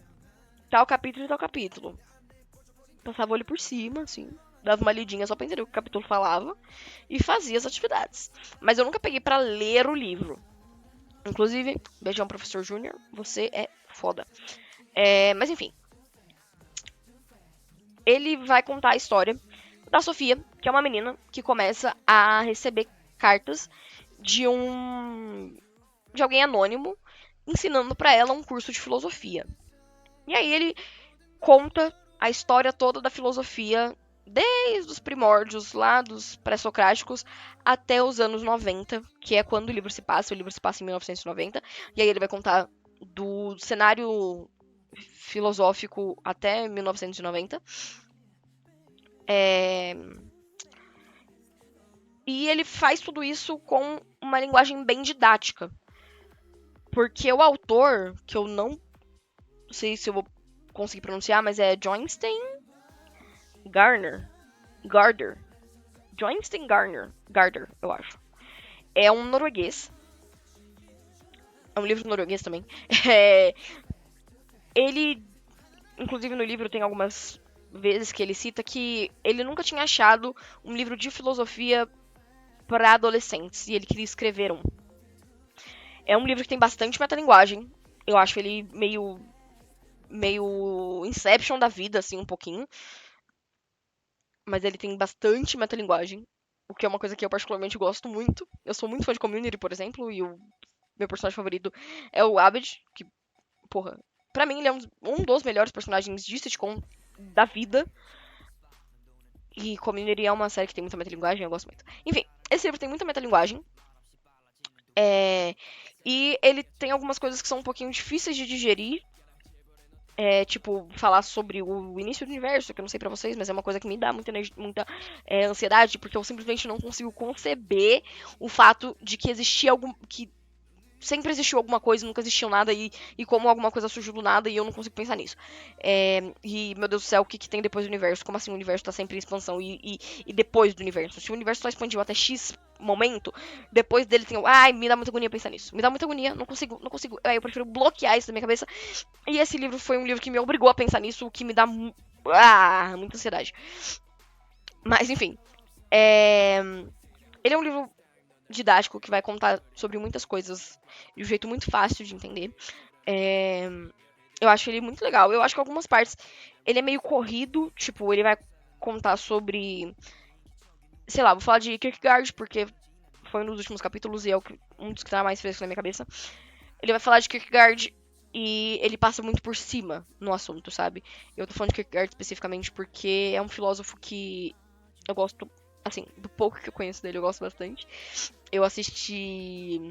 tal capítulo e tal capítulo. Passava o olho por cima, assim, dava uma lidinha só pra entender o que o capítulo falava e fazia as atividades. Mas eu nunca peguei pra ler o livro. Inclusive, beijão, professor Júnior, você é foda. Mas enfim, ele vai contar a história da Sofia, que é uma menina que começa a receber cartas de de alguém anônimo ensinando pra ela um curso de filosofia. E aí ele conta a história toda da filosofia desde os primórdios lá dos pré-socráticos até os anos 90, que é quando o livro se passa. O livro se passa em 1990. E aí ele vai contar do cenário filosófico até 1990. É... E ele faz tudo isso com uma linguagem bem didática. Porque o autor, que eu não sei se eu vou conseguir pronunciar, mas é Joystein Garder. Joystein Garder, eu acho. É um norueguês. É um livro norueguês também. É, ele, inclusive no livro tem algumas vezes que ele cita que ele nunca tinha achado um livro de filosofia para adolescentes e ele queria escrever um. É um livro que tem bastante metalinguagem. Eu acho ele meio Inception da vida, assim, um pouquinho. Mas ele tem bastante metalinguagem, o que é uma coisa que eu particularmente gosto muito. Eu sou muito fã de Community, por exemplo, e o meu personagem favorito é o Abed, que, porra, pra mim ele é um dos melhores personagens de sitcom da vida. E Community é uma série que tem muita metalinguagem, eu gosto muito. Enfim, esse livro tem muita metalinguagem. E ele tem algumas coisas que são um pouquinho difíceis de digerir. Tipo, falar sobre o início do universo, que eu não sei pra vocês, mas é uma coisa que me dá muita ansiedade, porque eu simplesmente não consigo conceber o fato de que existia algum. Que sempre existiu alguma coisa, nunca existiu nada, e como alguma coisa surgiu do nada, e eu não consigo pensar nisso. E, meu Deus do céu, o que tem depois do universo? Como assim o universo tá sempre em expansão? E depois do universo? Se o universo só expandiu até X momento, depois dele tem. Ai, me dá muita agonia pensar nisso. Me dá muita agonia, não consigo, não consigo. Eu prefiro bloquear isso da minha cabeça. E esse livro foi um livro que me obrigou a pensar nisso, o que me dá muita ansiedade. Mas, enfim. Ele é um livro didático que vai contar sobre muitas coisas de um jeito muito fácil de entender. Eu acho ele muito legal. Eu acho que algumas partes ele é meio corrido, tipo, ele vai contar sobre, sei lá, vou falar de Kierkegaard porque foi um dos últimos capítulos e é um dos que tá mais fresco na minha cabeça. Ele vai falar de Kierkegaard e ele passa muito por cima no assunto, sabe? Eu tô falando de Kierkegaard especificamente porque é um filósofo que eu gosto, assim, do pouco que eu conheço dele, eu gosto bastante. Eu assisti.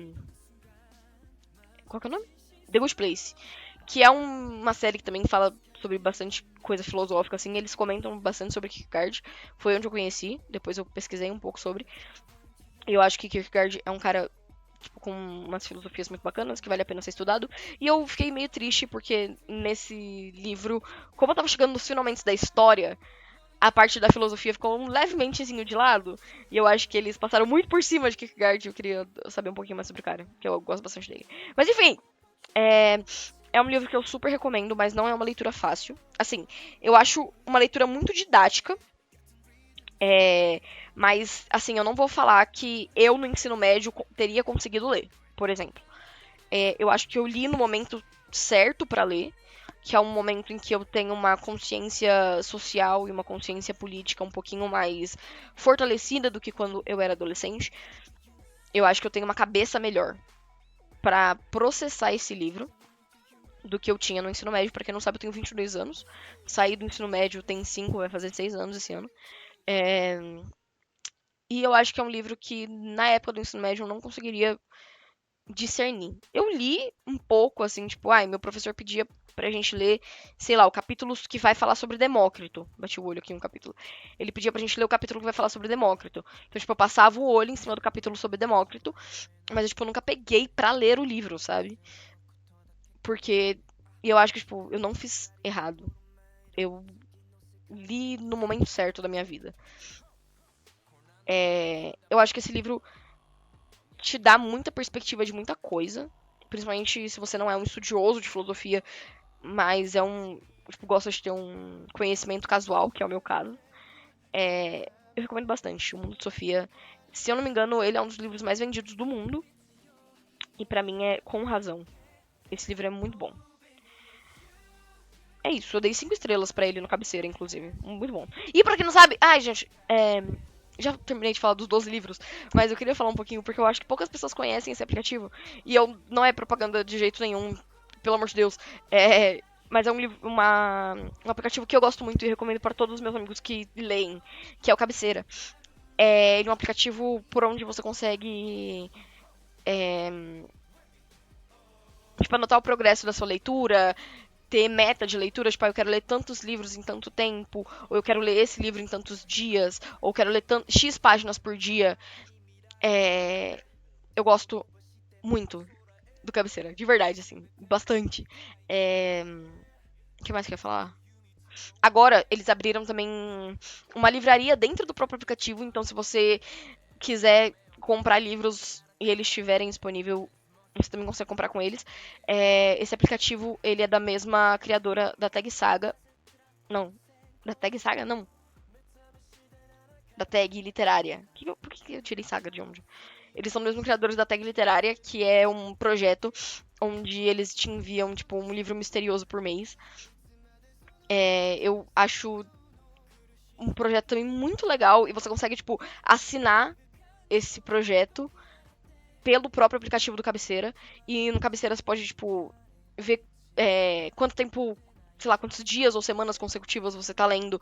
Qual que é o nome? The Good Place. Que é uma série que também fala sobre bastante coisa filosófica, assim. Eles comentam bastante sobre Kierkegaard. Foi onde eu conheci. Depois eu pesquisei um pouco sobre. Eu acho que Kierkegaard é um cara tipo, com umas filosofias muito bacanas, que vale a pena ser estudado. E eu fiquei meio triste porque nesse livro, como eu tava chegando nos finalmente da história, a parte da filosofia ficou um levementezinho de lado. E eu acho que eles passaram muito por cima de Kierkegaard. Eu queria saber um pouquinho mais sobre o cara, que eu gosto bastante dele. Mas enfim, é um livro que eu super recomendo, mas não é uma leitura fácil. Assim, eu acho uma leitura muito didática. Mas, assim, eu não vou falar que eu no ensino médio teria conseguido ler, por exemplo. Eu acho que eu li no momento certo pra ler, que é um momento em que eu tenho uma consciência social e uma consciência política um pouquinho mais fortalecida do que quando eu era adolescente. Eu acho que eu tenho uma cabeça melhor pra processar esse livro do que eu tinha no ensino médio. Pra quem não sabe, eu tenho 22 anos. Saí do ensino médio tem 5, vai fazer 6 anos esse ano. E eu acho que é um livro que, na época do ensino médio, eu não conseguiria discernir. Eu li um pouco, assim, tipo, meu professor pedia pra gente ler, sei lá, o capítulo que vai falar sobre Demócrito. Bati o olho aqui em um capítulo. Ele pedia pra gente ler o capítulo que vai falar sobre Demócrito. Então, tipo, eu passava o olho em cima do capítulo sobre Demócrito, mas, tipo, eu nunca peguei pra ler o livro, sabe? Porque eu acho que, tipo, eu não fiz errado. Eu li no momento certo da minha vida. Eu acho que esse livro te dá muita perspectiva de muita coisa. Principalmente se você não é um estudioso de filosofia, mas é um. Tipo, gosta de ter um conhecimento casual, que é o meu caso. Eu recomendo bastante. O Mundo de Sofia. Se eu não me engano, ele é um dos livros mais vendidos do mundo. E pra mim é com razão. Esse livro é muito bom. É isso, eu dei 5 estrelas pra ele no cabeceira, inclusive. Muito bom. E pra quem não sabe. Ai, gente, já terminei de falar dos 12 livros, mas eu queria falar um pouquinho, porque eu acho que poucas pessoas conhecem esse aplicativo. E eu não é propaganda de jeito nenhum, pelo amor de Deus. Mas é um aplicativo que eu gosto muito e recomendo para todos os meus amigos que leem, que é o Cabeceira. Ele é um aplicativo por onde você consegue tipo, anotar o progresso da sua leitura, ter meta de leitura, tipo, eu quero ler tantos livros em tanto tempo, ou eu quero ler esse livro em tantos dias, ou eu quero ler X páginas por dia. Eu gosto muito do Cabeceira, de verdade, assim, bastante. O que mais que eu ia falar? Agora, eles abriram também uma livraria dentro do próprio aplicativo, então se você quiser comprar livros e eles estiverem disponível, você também consegue comprar com eles. Esse aplicativo, ele é da mesma criadora da Tag Saga. Não, da Tag Saga não. Da Tag Literária. Por que eu tirei Saga de onde? Eles são mesmo criadores da Tag Literária, que é um projeto onde eles te enviam, tipo, um livro misterioso por mês. Eu acho um projeto também muito legal e você consegue, tipo, assinar esse projeto pelo próprio aplicativo do Cabeceira. E no Cabeceira você pode, tipo, ver quanto tempo, sei lá, quantos dias ou semanas consecutivas você tá lendo.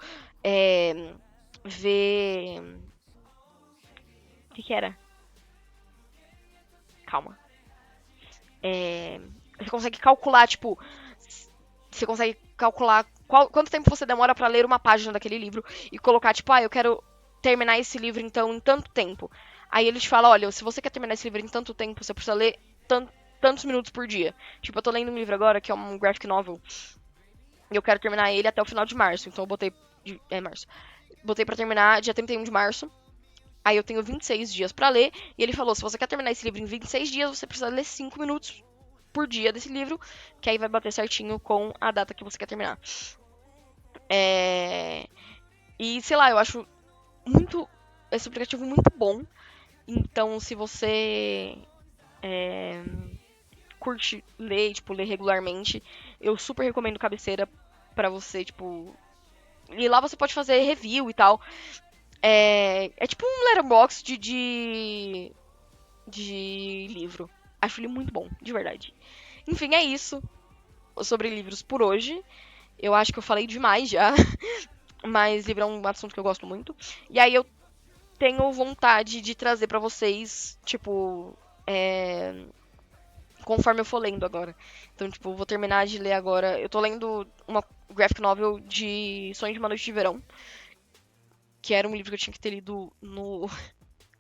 Ver. O que era? Calma. Você consegue calcular, tipo. Você consegue calcular quanto tempo você demora pra ler uma página daquele livro e colocar, tipo, eu quero terminar esse livro então em tanto tempo. Aí ele te fala, olha, se você quer terminar esse livro em tanto tempo, você precisa ler tantos minutos por dia. Tipo, eu tô lendo um livro agora que é um graphic novel. E eu quero terminar ele até o final de março. Então eu botei. Março. Botei pra terminar dia 31 de março. Aí eu tenho 26 dias pra ler. E ele falou: se você quer terminar esse livro em 26 dias, você precisa ler 5 minutos por dia desse livro. Que aí vai bater certinho com a data que você quer terminar. E sei lá, eu acho muito. Esse aplicativo muito bom. Então, se você curte ler, tipo, ler regularmente, eu super recomendo Cabeceira pra você, tipo. E lá você pode fazer review e tal. É tipo um letterbox de livro. Acho ele muito bom, de verdade. Enfim, é isso sobre livros por hoje. Eu acho que eu falei demais já. Mas livro é um assunto que eu gosto muito. E aí eu tenho vontade de trazer pra vocês, tipo, conforme eu for lendo agora. Então, tipo, vou terminar de ler agora. Eu tô lendo uma graphic novel de Sonho de uma Noite de Verão, que era um livro que eu tinha que ter lido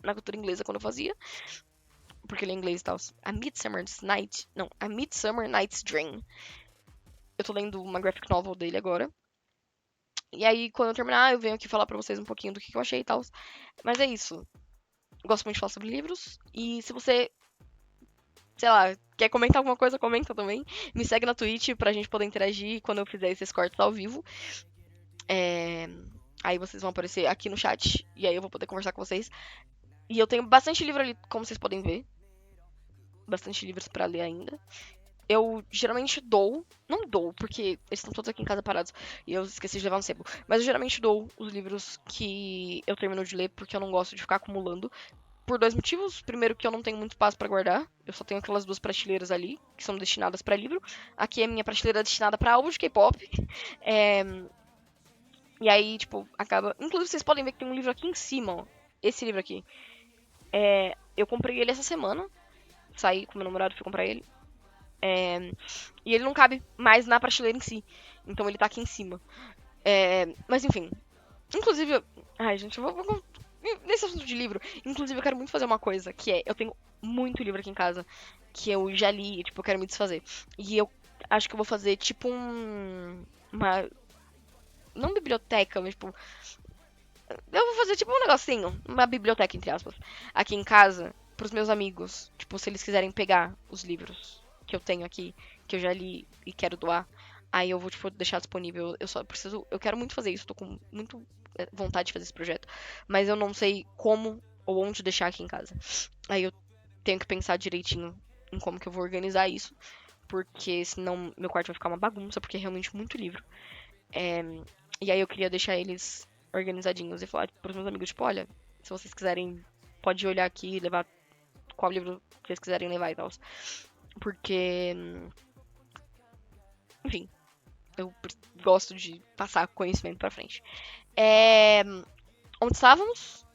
na cultura inglesa quando eu fazia. porque ele é inglês e tal. A Midsummer Night's Dream. Eu tô lendo uma graphic novel dele agora. E aí, quando eu terminar, eu venho aqui falar pra vocês um pouquinho do que eu achei e tal. Mas é isso. Gosto muito de falar sobre livros. E se você, sei lá, quer comentar alguma coisa, comenta também. Me segue na Twitch pra gente poder interagir quando eu fizer esses cortes ao vivo. Aí vocês vão aparecer aqui no chat. E aí eu vou poder conversar com vocês. E eu tenho bastante livro ali, como vocês podem ver. Bastante livros pra ler ainda. Eu geralmente dou. Não dou, porque eles estão todos aqui em casa parados. E eu esqueci de levar no sebo. Mas eu geralmente dou os livros que eu termino de ler, porque eu não gosto de ficar acumulando. Por dois motivos. Primeiro, que eu não tenho muito espaço pra guardar. Eu só tenho aquelas duas prateleiras ali, que são destinadas pra livro. Aqui é minha prateleira destinada pra álbum de K-pop. É... E aí, tipo, acaba. Inclusive, vocês podem ver que tem um livro aqui em cima, ó. Esse livro aqui. Eu comprei ele essa semana. Saí com meu namorado, fui comprar ele. E ele não cabe mais na prateleira em si. Então ele tá aqui em cima. Mas enfim. Inclusive. Ai, gente, eu vou. Nesse assunto de livro. Inclusive, eu quero muito fazer uma coisa. Que é. Eu tenho muito livro aqui em casa. Que eu já li. Tipo, eu quero me desfazer. E eu acho que eu vou fazer tipo uma. Não biblioteca, mas tipo. Eu vou fazer tipo um negocinho. Uma biblioteca, entre aspas. Aqui em casa. Pros meus amigos. Tipo, se eles quiserem pegar os livros que eu tenho aqui. Que eu já li e quero doar. Aí eu vou, tipo, deixar disponível. Eu só preciso. Eu quero muito fazer isso. Tô com muito vontade de fazer esse projeto. Mas eu não sei como ou onde deixar aqui em casa. Aí eu tenho que pensar direitinho em como que eu vou organizar isso. Porque senão meu quarto vai ficar uma bagunça. Porque é realmente muito livro. E aí eu queria deixar eles organizadinhos e falar pros meus amigos, tipo, olha, se vocês quiserem, pode olhar aqui e levar qual livro vocês quiserem levar e tal. Porque, enfim, eu gosto de passar conhecimento pra frente. Onde estávamos?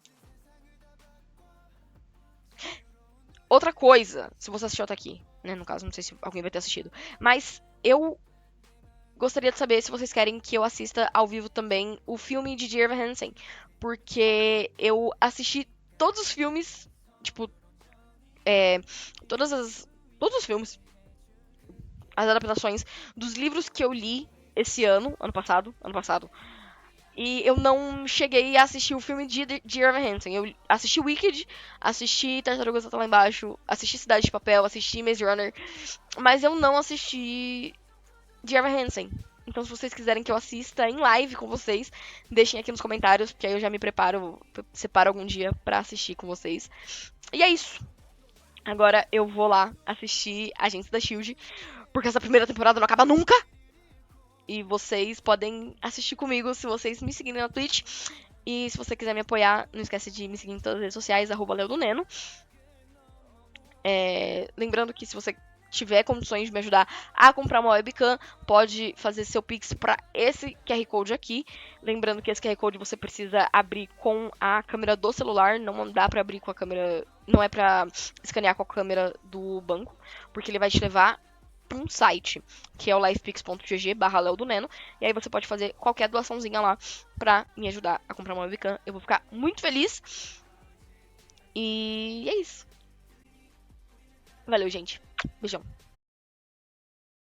Outra coisa, se você assistiu até aqui, né? No caso, não sei se alguém vai ter assistido. Mas eu gostaria de saber se vocês querem que eu assista ao vivo também o filme de Dear Evan Hansen. Porque eu assisti todos os filmes, tipo, todos os filmes, as adaptações dos livros que eu li esse ano passado. E eu não cheguei a assistir o filme de Dear Evan Hansen. Eu assisti Wicked, assisti Tartarugas Até Lá Embaixo, assisti Cidade de Papel, assisti Maze Runner, mas eu não assisti Dear Evan Hansen. Então, se vocês quiserem que eu assista em live com vocês, deixem aqui nos comentários, porque aí eu já me separo algum dia pra assistir com vocês. E é isso. Agora eu vou lá assistir Agentes da Shield, porque essa primeira temporada não acaba nunca. E vocês podem assistir comigo se vocês me seguirem na Twitch. E se você quiser me apoiar, não esquece de me seguir em todas as redes sociais, @leodoneno. Lembrando que se você tiver condições de me ajudar a comprar uma webcam, pode fazer seu Pix para esse QR Code aqui. Lembrando que esse QR Code você precisa abrir com a câmera do celular, não dá para abrir com a câmera, não é para escanear com a câmera do banco, porque ele vai te levar para um site, que é o livepix.gg/leodoneno, e aí você pode fazer qualquer doaçãozinha lá para me ajudar a comprar uma webcam. Eu vou ficar muito feliz. E é isso. Valeu, gente. Beijão.